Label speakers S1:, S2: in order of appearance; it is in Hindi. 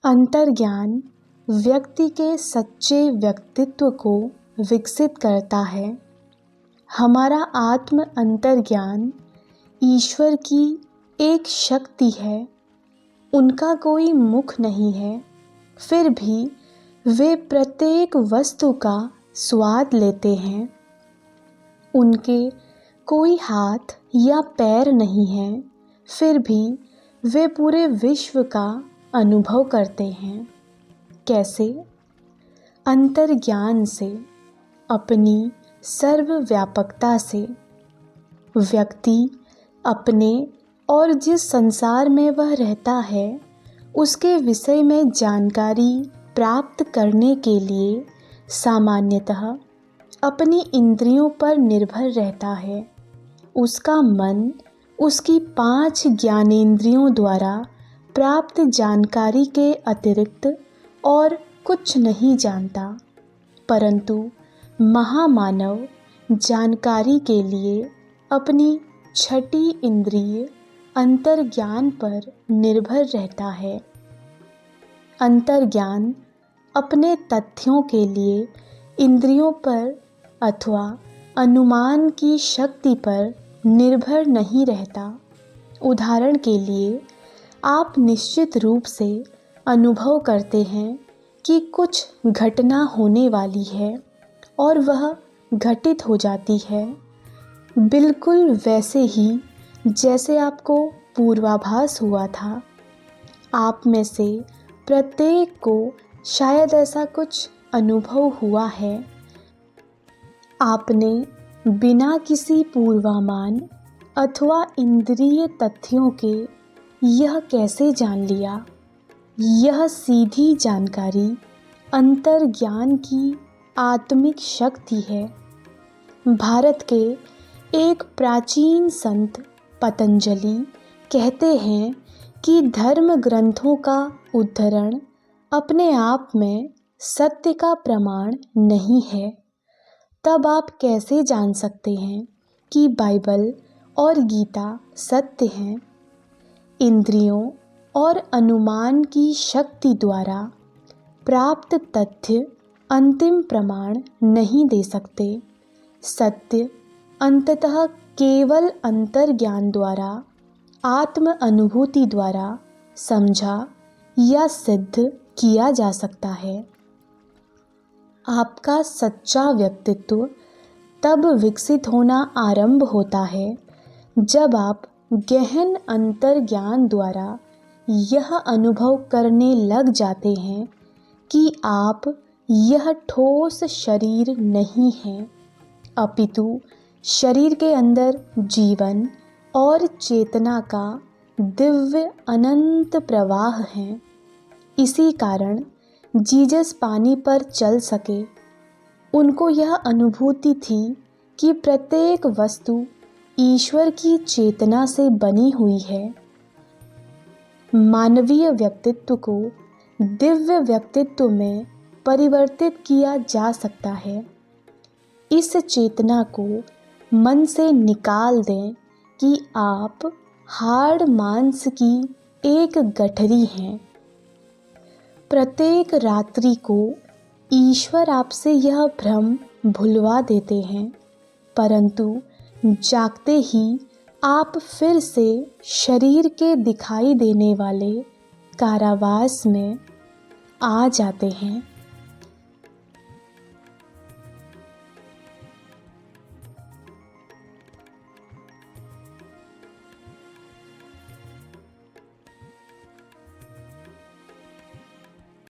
S1: अंतर्ज्ञान व्यक्ति के सच्चे व्यक्तित्व को विकसित करता है। हमारा आत्म अंतर्ज्ञान ईश्वर की एक शक्ति है। उनका कोई मुख नहीं है, फिर भी वे प्रत्येक वस्तु का स्वाद लेते हैं। उनके कोई हाथ या पैर नहीं है, फिर भी वे पूरे विश्व का अनुभव करते हैं। कैसे? अंतर्ज्ञान से, अपनी सर्वव्यापकता से। व्यक्ति अपने और जिस संसार में वह रहता है उसके विषय में जानकारी प्राप्त करने के लिए सामान्यतः अपनी इंद्रियों पर निर्भर रहता है। उसका मन उसकी 5 ज्ञानेंद्रियों द्वारा प्राप्त जानकारी के अतिरिक्त और कुछ नहीं जानता, परंतु महामानव जानकारी के लिए अपनी 6ठी इंद्रिय अंतर्ज्ञान पर निर्भर रहता है। अंतर्ज्ञान अपने तथ्यों के लिए इंद्रियों पर अथवा अनुमान की शक्ति पर निर्भर नहीं रहता। उदाहरण के लिए, आप निश्चित रूप से अनुभव करते हैं कि कुछ घटना होने वाली है और वह घटित हो जाती है, बिल्कुल वैसे ही जैसे आपको पूर्वाभास हुआ था। आप में से प्रत्येक को शायद ऐसा कुछ अनुभव हुआ है। आपने बिना किसी पूर्वानुमान अथवा इंद्रिय तथ्यों के यह कैसे जान लिया? यह सीधी जानकारी अंतर्ज्ञान की आत्मिक शक्ति है। भारत के एक प्राचीन संत पतंजलि कहते हैं कि धर्म ग्रंथों का उद्धरण अपने आप में सत्य का प्रमाण नहीं है। तब आप कैसे जान सकते हैं कि बाइबल और गीता सत्य हैं? इंद्रियों और अनुमान की शक्ति द्वारा प्राप्त तथ्य अंतिम प्रमाण नहीं दे सकते। सत्य अंततः केवल अंतर्ज्ञान द्वारा, आत्म अनुभूति द्वारा समझा या सिद्ध किया जा सकता है। आपका सच्चा व्यक्तित्व तब विकसित होना आरंभ होता है जब आप गहन अंतर्ज्ञान द्वारा यह अनुभव करने लग जाते हैं कि आप यह ठोस शरीर नहीं हैं, अपितु शरीर के अंदर जीवन और चेतना का दिव्य अनंत प्रवाह है। इसी कारण जीसस पानी पर चल सके। उनको यह अनुभूति थी कि प्रत्येक वस्तु ईश्वर की चेतना से बनी हुई है। मानवीय व्यक्तित्व को दिव्य व्यक्तित्व में परिवर्तित किया जा सकता है। इस चेतना को मन से निकाल दें कि आप हाड़ मांस की एक गठरी हैं। प्रत्येक रात्रि को ईश्वर आपसे यह भ्रम भुलवा देते हैं, परंतु जागते ही आप फिर से शरीर के दिखाई देने वाले कारावास में आ जाते हैं।